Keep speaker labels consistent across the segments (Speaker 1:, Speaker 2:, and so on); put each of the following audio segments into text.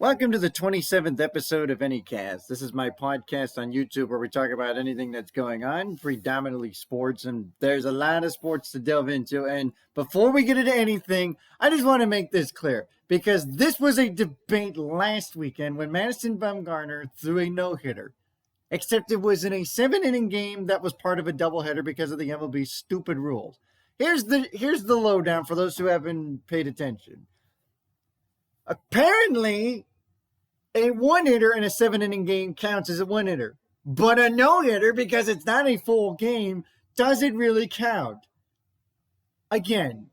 Speaker 1: Welcome to the 27th episode of Anycast. This is my podcast on YouTube where we talk about anything that's going on, predominantly sports, and there's a lot of sports to delve into. And before we get into anything, I just want to make this clear because this was a debate last weekend when Madison Bumgarner threw a no-hitter. Except it was in a 7-inning game that was part of a doubleheader because of the MLB's stupid rules. Here's the lowdown for those who haven't paid attention. Apparently, a one-hitter in a 7-inning game counts as a one-hitter. But a no-hitter, because it's not a full game, doesn't really count. Again,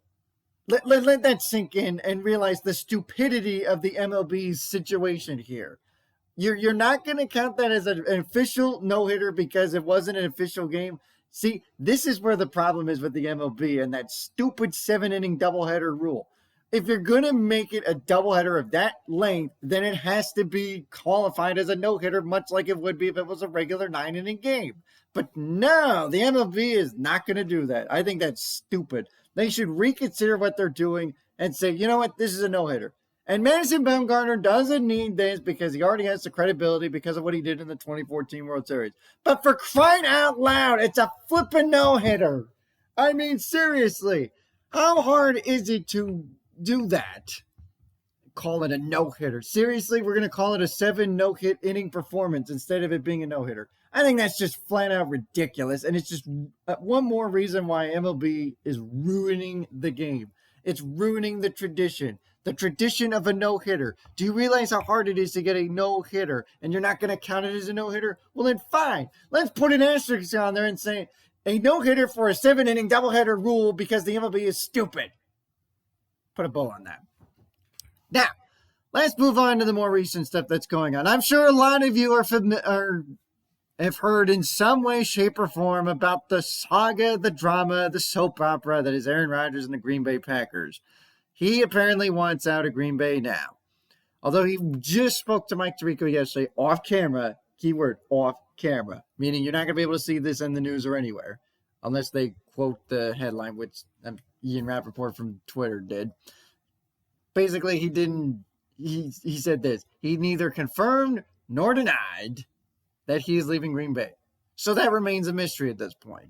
Speaker 1: let that sink in and realize the stupidity of the MLB's situation here. You're not going to count that as an official no-hitter because it wasn't an official game. See, this is where the problem is with the MLB and that stupid 7-inning doubleheader rule. If you're going to make it a doubleheader of that length, then it has to be qualified as a no-hitter, much like it would be if it was a regular 9-inning game. But no, the MLB is not going to do that. I think that's stupid. They should reconsider what they're doing and say, you know what, this is a no-hitter. And Madison Bumgarner doesn't need this because he already has the credibility because of what he did in the 2014 World Series. But for crying out loud, it's a flippin' no-hitter. I mean, seriously, how hard is it to do that? Call it a no-hitter. Seriously, we're going to call it a 7 no-hit inning performance instead of it being a no-hitter. I think that's just flat out ridiculous. And it's just one more reason why MLB is ruining the game. It's ruining the tradition of a no-hitter. Do you realize how hard it is to get a no-hitter and you're not going to count it as a no-hitter? Well, then fine. Let's put an asterisk on there and say a no-hitter for a 7-inning doubleheader rule because the MLB is stupid. Put a bow on that. Now, let's move on to the more recent stuff that's going on. I'm sure a lot of you have heard in some way, shape, or form about the saga, the drama, the soap opera that is Aaron Rodgers and the Green Bay Packers. He apparently wants out of Green Bay now. Although he just spoke to Mike Tirico yesterday off camera, keyword off camera, meaning you're not going to be able to see this in the news or anywhere unless they quote the headline, which Ian Rappaport from Twitter did. Basically, he said this. He neither confirmed nor denied that he is leaving Green Bay. So that remains a mystery at this point.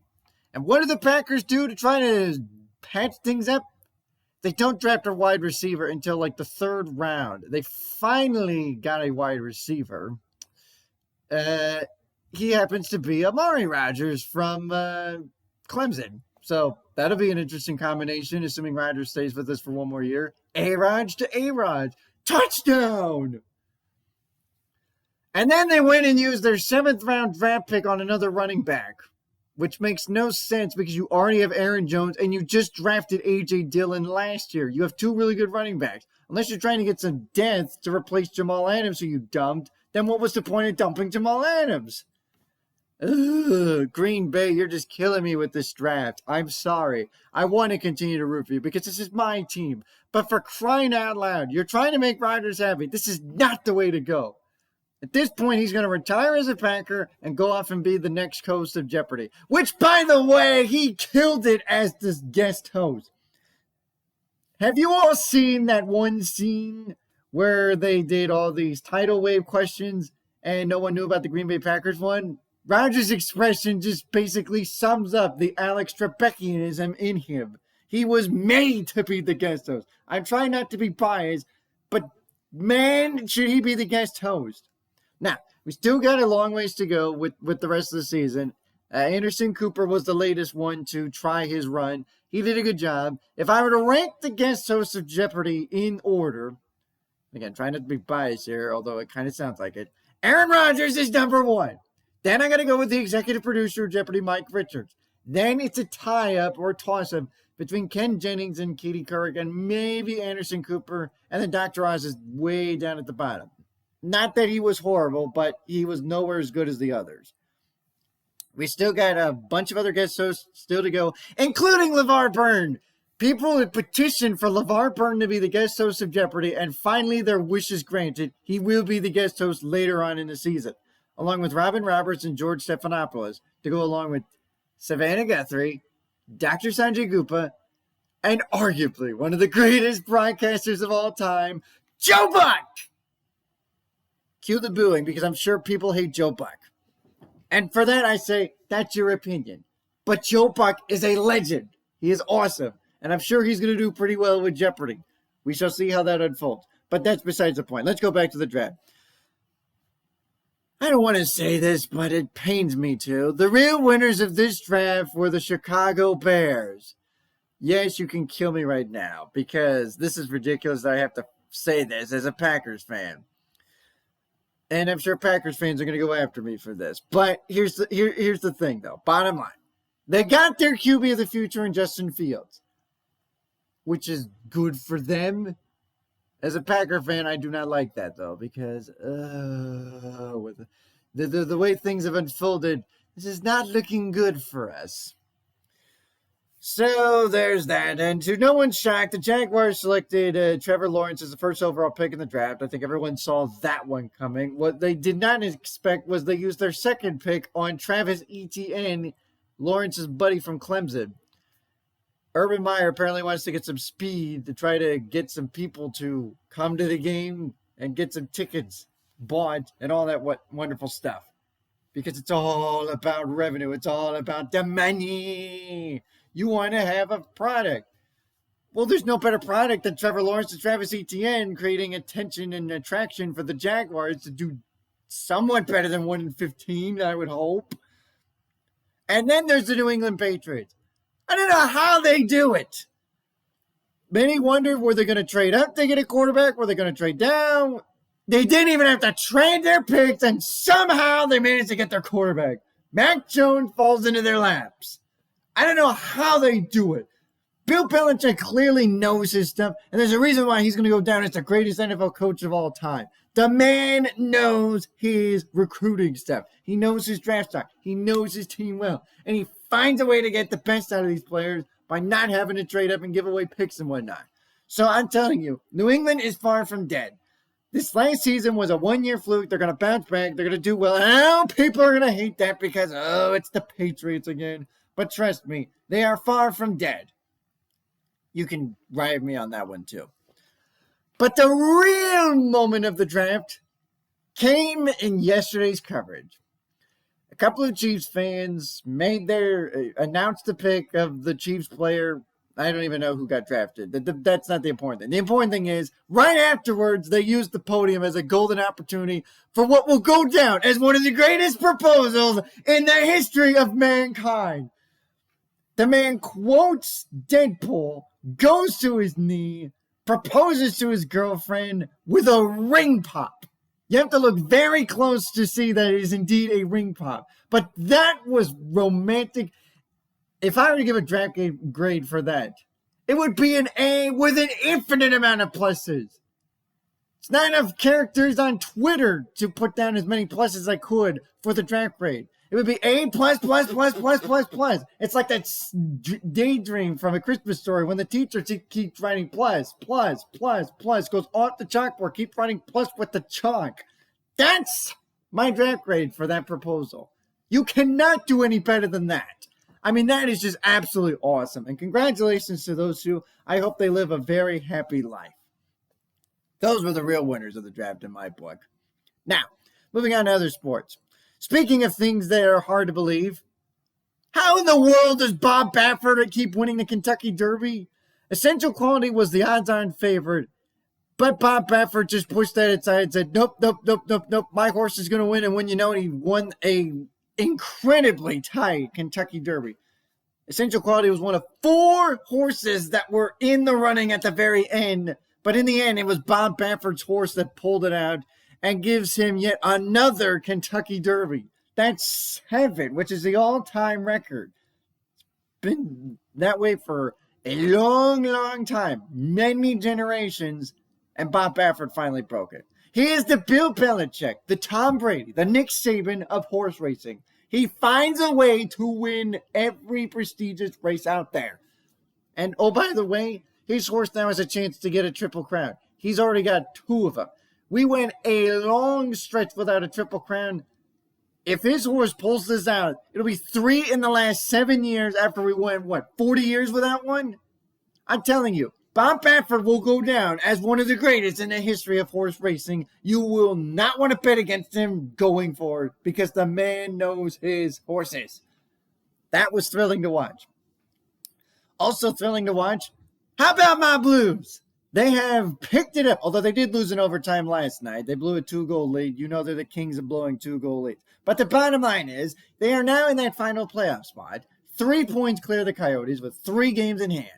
Speaker 1: And what do the Packers do to try to patch things up? They don't draft a wide receiver until like the 3rd round. They finally got a wide receiver. He happens to be Amari Rodgers from Clemson. So that'll be an interesting combination, assuming Rodgers stays with us for one more year. A-Rod to A-Rod. Touchdown! And then they went and used their 7th round draft pick on another running back, which makes no sense because you already have Aaron Jones and you just drafted A.J. Dillon last year. You have 2 really good running backs. Unless you're trying to get some depth to replace Jamal Adams, who you dumped, then what was the point of dumping Jamal Adams? Ugh, Green Bay, you're just killing me with this draft. I'm sorry. I want to continue to root for you because this is my team. But for crying out loud, you're trying to make Rodgers happy. This is not the way to go. At this point, he's going to retire as a Packer and go off and be the next host of Jeopardy. Which, by the way, he killed it as this guest host. Have you all seen that one scene where they did all these tidal wave questions and no one knew about the Green Bay Packers one? Rodgers' expression just basically sums up the Alex Trebeckianism in him. He was made to be the guest host. I'm trying not to be biased, but man, should he be the guest host. Now, we still got a long ways to go with the rest of the season. Anderson Cooper was the latest one to try his run. He did a good job. If I were to rank the guest hosts of Jeopardy in order, again, trying not to be biased here, although it kind of sounds like it, Aaron Rodgers is number 1. Then I got to go with the executive producer of Jeopardy, Mike Richards. Then it's a tie-up or toss-up between Ken Jennings and Katie Couric and maybe Anderson Cooper. And then Dr. Oz is way down at the bottom. Not that he was horrible, but he was nowhere as good as the others. We still got a bunch of other guest hosts still to go, including LeVar Burton. People had petitioned for LeVar Burton to be the guest host of Jeopardy, and finally their wish is granted. He will be the guest host later on in the season, along with Robin Roberts and George Stephanopoulos, to go along with Savannah Guthrie, Dr. Sanjay Gupta, and arguably one of the greatest broadcasters of all time, Joe Buck. Cue the booing, because I'm sure people hate Joe Buck. And for that, I say, that's your opinion. But Joe Buck is a legend. He is awesome. And I'm sure he's going to do pretty well with Jeopardy. We shall see how that unfolds. But that's besides the point. Let's go back to the draft. I don't want to say this, but it pains me to. The real winners of this draft were the Chicago Bears. Yes, you can kill me right now, because this is ridiculous that I have to say this as a Packers fan. And I'm sure Packers fans are going to go after me for this. But here's the thing, though. Bottom line. They got their QB of the future in Justin Fields, which is good for them. As a Packer fan, I do not like that, though, because with the way things have unfolded, this is not looking good for us. So there's that. And to no one's shock, the Jaguars selected Trevor Lawrence as the first overall pick in the draft. I think everyone saw that one coming. What they did not expect was they used their second pick on Travis Etienne, Lawrence's buddy from Clemson. Urban Meyer apparently wants to get some speed to try to get some people to come to the game and get some tickets bought and all that wonderful stuff. Because it's all about revenue. It's all about the money. You want to have a product. Well, there's no better product than Trevor Lawrence and Travis Etienne creating attention and attraction for the Jaguars to do somewhat better than 1-15, I would hope. And then there's the New England Patriots. I don't know how they do it. Many wonder, were they going to trade up to get a quarterback? Were they going to trade down? They didn't even have to trade their picks, and somehow they managed to get their quarterback. Mac Jones falls into their laps. I don't know how they do it. Bill Belichick clearly knows his stuff, and there's a reason why he's going to go down as the greatest NFL coach of all time. The man knows his recruiting stuff. He knows his draft stock. He knows his team well, and he finds a way to get the best out of these players by not having to trade up and give away picks and whatnot. So I'm telling you, New England is far from dead. This last season was a one-year fluke. They're going to bounce back. They're going to do well. And I know people are going to hate that because, it's the Patriots again. But trust me, they are far from dead. You can ride me on that one too. But the real moment of the draft came in yesterday's coverage. A couple of Chiefs fans announced the pick of the Chiefs player. I don't even know who got drafted. That's not the important thing. The important thing is, right afterwards, they used the podium as a golden opportunity for what will go down as one of the greatest proposals in the history of mankind. The man quotes Deadpool, goes to his knee, proposes to his girlfriend with a ring pop. You have to look very close to see that it is indeed a ring pop. But that was romantic. If I were to give a draft grade for that, it would be an A with an infinite amount of pluses. It's not enough characters on Twitter to put down as many pluses as I could for the draft grade. It would be A plus, plus, plus, plus, plus, plus. It's like that daydream from A Christmas Story when the teacher keeps writing plus, plus, plus, plus, goes off the chalkboard, keep writing plus with the chalk. That's my draft grade for that proposal. You cannot do any better than that. I mean, that is just absolutely awesome. And congratulations to those two. I hope they live a very happy life. Those were the real winners of the draft in my book. Now, moving on to other sports. Speaking of things that are hard to believe, how in the world does Bob Baffert keep winning the Kentucky Derby? Essential Quality was the odds-on favorite, but Bob Baffert just pushed that aside and said, nope, my horse is going to win. And when you know it, he won a incredibly tight Kentucky Derby. Essential Quality was one of 4 horses that were in the running at the very end, but in the end, it was Bob Baffert's horse that pulled it out and gives him yet another Kentucky Derby. That's 7, which is the all-time record. It's been that way for a long, long time. Many generations, and Bob Baffert finally broke it. He is the Bill Belichick, the Tom Brady, the Nick Saban of horse racing. He finds a way to win every prestigious race out there. And, oh, by the way, his horse now has a chance to get a Triple Crown. He's already got 2 of them. We went a long stretch without a Triple Crown. If his horse pulls this out, it'll be 3 in the last 7 years after we went, 40 years without one? I'm telling you, Bob Baffert will go down as one of the greatest in the history of horse racing. You will not want to bet against him going forward because the man knows his horses. That was thrilling to watch. Also thrilling to watch, how about my Blues? They have picked it up, although they did lose in overtime last night. They blew a 2-goal lead. You know they're the kings of blowing 2-goal leads. But the bottom line is, they are now in that final playoff spot. 3 points clear the Coyotes with 3 games in hand.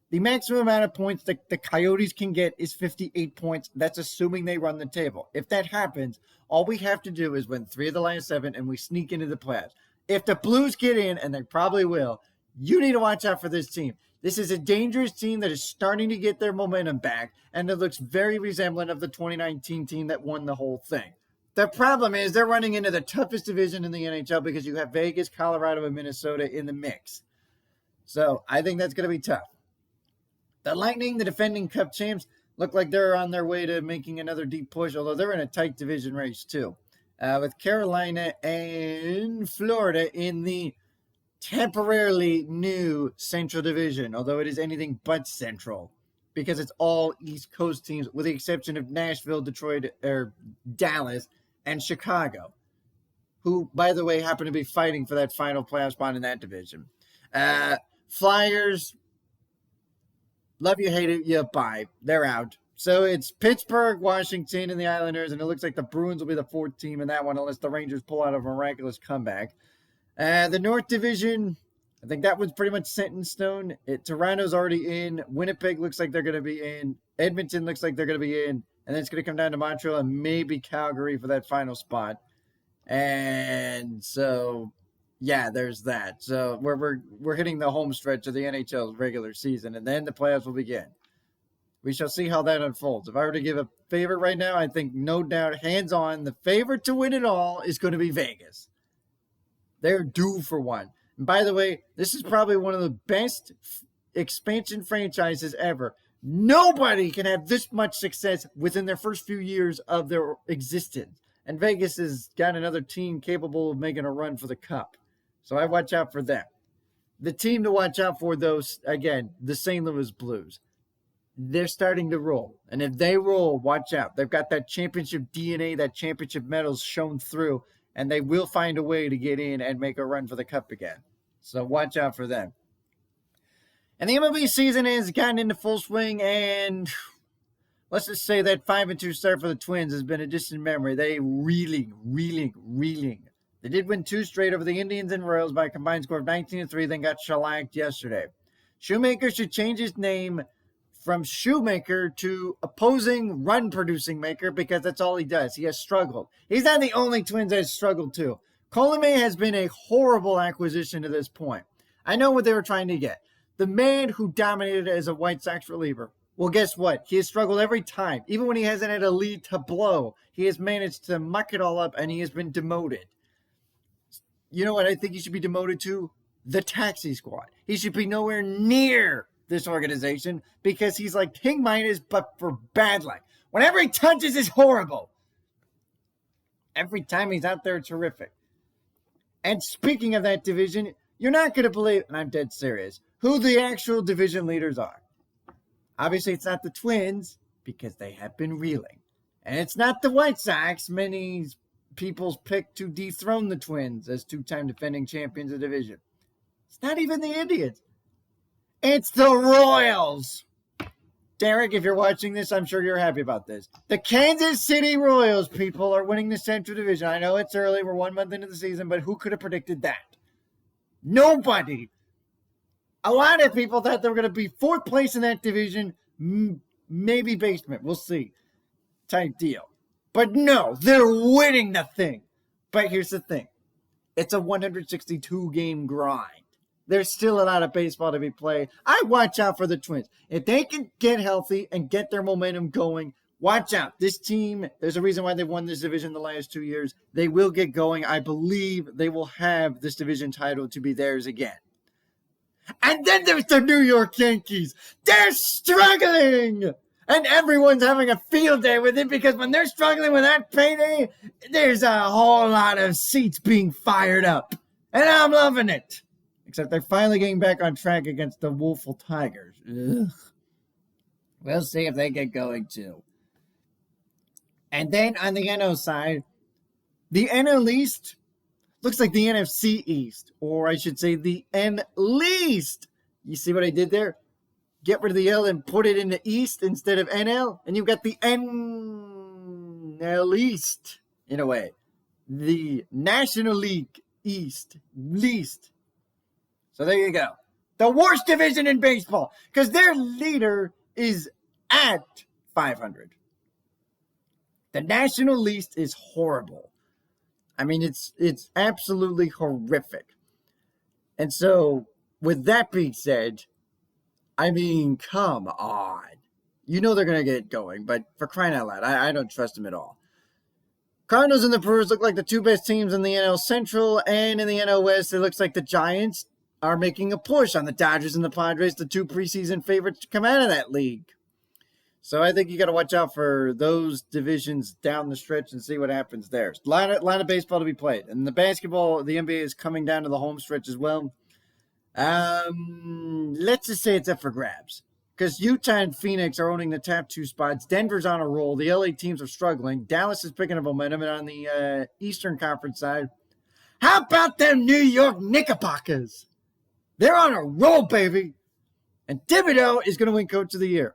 Speaker 1: The maximum amount of points that the Coyotes can get is 58 points. That's assuming they run the table. If that happens, all we have to do is win 3 of the last 7, and we sneak into the playoffs. If the Blues get in, and they probably will, you need to watch out for this team. This is a dangerous team that is starting to get their momentum back, and it looks very resemblant of the 2019 team that won the whole thing. The problem is they're running into the toughest division in the NHL because you have Vegas, Colorado, and Minnesota in the mix. So I think that's going to be tough. The Lightning, the defending Cup champs, look like they're on their way to making another deep push, although they're in a tight division race too. With Carolina and Florida in the temporarily new Central Division, although it is anything but Central, because it's all East Coast teams, with the exception of Nashville, Detroit, or Dallas, and Chicago, who, by the way, happen to be fighting for that final playoff spot in that division. Flyers, love you, hate it, you bye. They're out. So it's Pittsburgh, Washington, and the Islanders, and it looks like the Bruins will be the 4th team in that one unless the Rangers pull out a miraculous comeback. The North Division, I think that one's pretty much set in stone. Toronto's already in. Winnipeg looks like they're going to be in. Edmonton looks like they're going to be in. And then it's going to come down to Montreal and maybe Calgary for that final spot. And so, yeah, there's that. So we're hitting the home stretch of the NHL's regular season, and then the playoffs will begin. We shall see how that unfolds. If I were to give a favorite right now, I think no doubt, hands on, the favorite to win it all is going to be Vegas. They're due for one. And by the way, this is probably one of the best expansion franchises ever. Nobody can have this much success within their first few years of their existence. And Vegas has got another team capable of making a run for the Cup. So I watch out for them. The team to watch out for, though, again, the St. Louis Blues. They're starting to roll. And if they roll, watch out. They've got that championship DNA, that championship medals shown through, and they will find a way to get in and make a run for the Cup again. So watch out for them. And the MLB season has gotten into full swing, and let's just say that 5-2 start for the Twins has been a distant memory. They reeling. They did win 2 straight over the Indians and Royals by a combined score of 19-3, then got shellacked yesterday. Shoemaker should change his name from Shoemaker to opposing run-producing maker, because that's all he does. He has struggled. He's not the only Twins that has struggled too. Colomé has been a horrible acquisition to this point. I know what they were trying to get. The man who dominated as a White Sox reliever. Well, guess what? He has struggled every time. Even when he hasn't had a lead to blow, he has managed to muck it all up, and he has been demoted. You know what I think he should be demoted to? The taxi squad. He should be nowhere near this organization, because he's like King Midas, but for bad luck. Whenever he touches, is horrible. Every time he's out there, terrific. And speaking of that division, you're not going to believe, and I'm dead serious, who the actual division leaders are. Obviously, it's not the Twins, because they have been reeling. And it's not the White Sox, many people's pick to dethrone the Twins as 2-time defending champions of the division. It's not even the Indians. It's the Royals. Derek, if you're watching this, I'm sure you're happy about this. The Kansas City Royals, people, are winning the Central Division. I know it's early. We're 1 month into the season, but who could have predicted that? Nobody. A lot of people thought they were going to be 4th place in that division, maybe basement. We'll see. Type deal. But no, they're winning the thing. But here's the thing. It's a 162-game grind. There's still a lot of baseball to be played. I watch out for the Twins. If they can get healthy and get their momentum going, watch out. This team, there's a reason why they won this division the last 2 years. They will get going. I believe they will have this division title to be theirs again. And then there's the New York Yankees. They're struggling. And everyone's having a field day with it, because when they're struggling with that payday, there's a whole lot of seats being fired up. And I'm loving it. Except they're finally getting back on track against the woeful Tigers. Ugh. We'll see if they get going too. And then on the NL side, the NL East looks like the NFC East, or I should say the N-Least. You see what I did there? Get rid of the L and put it in the East instead of NL, and you've got the NL East in a way. The National League East, least. So there you go. The worst division in baseball, because their leader is at 500. The National Least is horrible. I mean, it's absolutely horrific. And so, with that being said, I mean, come on. You know they're going to get going, but for crying out loud, I don't trust them at all. Cardinals and the Brewers look like the two best teams in the NL Central, and in the NL West, it looks like the Giants are making a push on the Dodgers and the Padres, the two preseason favorites to come out of that league. So I think you got to watch out for those divisions down the stretch and see what happens there. A lot of baseball to be played. And the basketball, the NBA is coming down to the home stretch as well. Let's just say it's up for grabs. Because Utah and Phoenix are owning the top two spots. Denver's on a roll. The LA teams are struggling. Dallas is picking up momentum. And on the Eastern Conference side, how about them New York Knickerbockers? They're on a roll, baby. And Thibodeau is going to win Coach of the Year.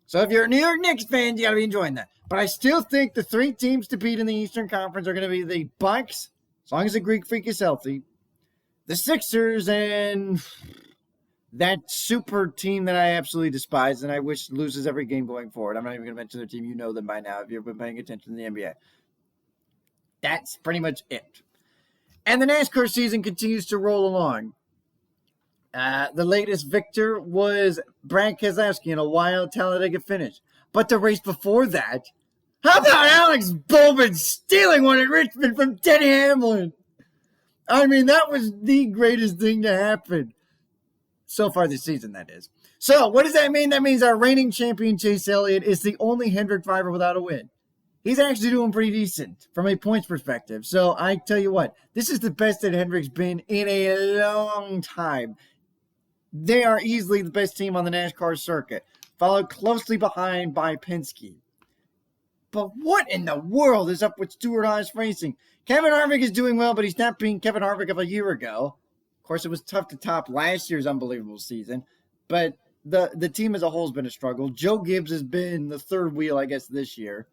Speaker 1: So if you're a New York Knicks fan, you got to be enjoying that. But I still think the three teams to beat in the Eastern Conference are going to be the Bucks, as long as the Greek Freak is healthy, the Sixers, and that super team that I absolutely despise and I wish loses every game going forward. I'm not even going to mention their team. You know them by now if you've been paying attention to the NBA. That's pretty much it. And the NASCAR season continues to roll along. The latest victor was Brad Keselowski in a wild Talladega finish. But the race before that, how about Alex Bowman stealing one at Richmond from Denny Hamlin? I mean, that was the greatest thing to happen. So far this season, that is. So, what does that mean? That means our reigning champion, Chase Elliott, is the only Hendrick driver without a win. He's actually doing pretty decent from a points perspective. So, I tell you what, this is the best that Hendrick's been in a long time. They are easily the best team on the NASCAR circuit, followed closely behind by Penske. But what in the world is up with Stewart-Haas Racing? Kevin Harvick is doing well, but he's not being Kevin Harvick of a year ago. Of course, it was tough to top last year's unbelievable season, but the team as a whole has been a struggle. Joe Gibbs has been the third wheel, I guess, this year.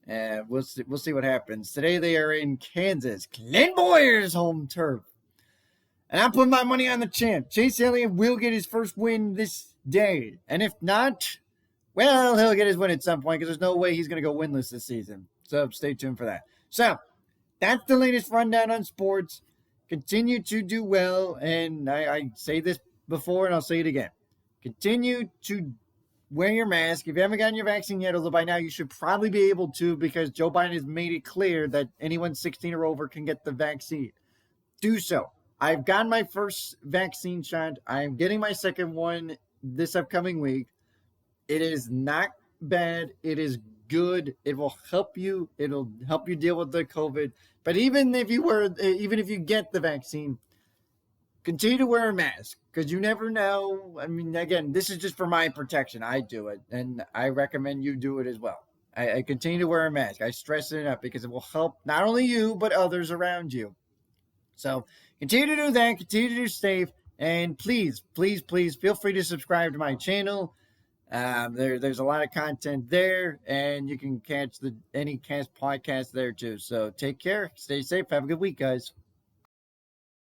Speaker 1: We'll see what happens. Today they are in Kansas, Clint Boyer's home turf. And I'm putting my money on the champ. Chase Elliott will get his first win this day. And if not, well, he'll get his win at some point because there's no way he's going to go winless this season. So stay tuned for that. So that's the latest rundown on sports. Continue to do well. And I say this before and I'll say it again. Continue to wear your mask. If you haven't gotten your vaccine yet, although by now you should probably be able to because Joe Biden has made it clear that anyone 16 or over can get the vaccine. Do so. I've gotten my first vaccine shot. I'm getting my second one this upcoming week. It is not bad. It is good. It will help you. It'll help you deal with the COVID. But even if you get the vaccine, continue to wear a mask because you never know. I mean, again, this is just for my protection. I do it, and I recommend you do it as well. I continue to wear a mask. I stress it enough because it will help not only you but others around you. So continue to do that. Continue to do safe. And please, please, please feel free to subscribe to my channel. There's a lot of content there. And you can catch the Anycast podcast there too. So take care. Stay safe. Have a good week, guys.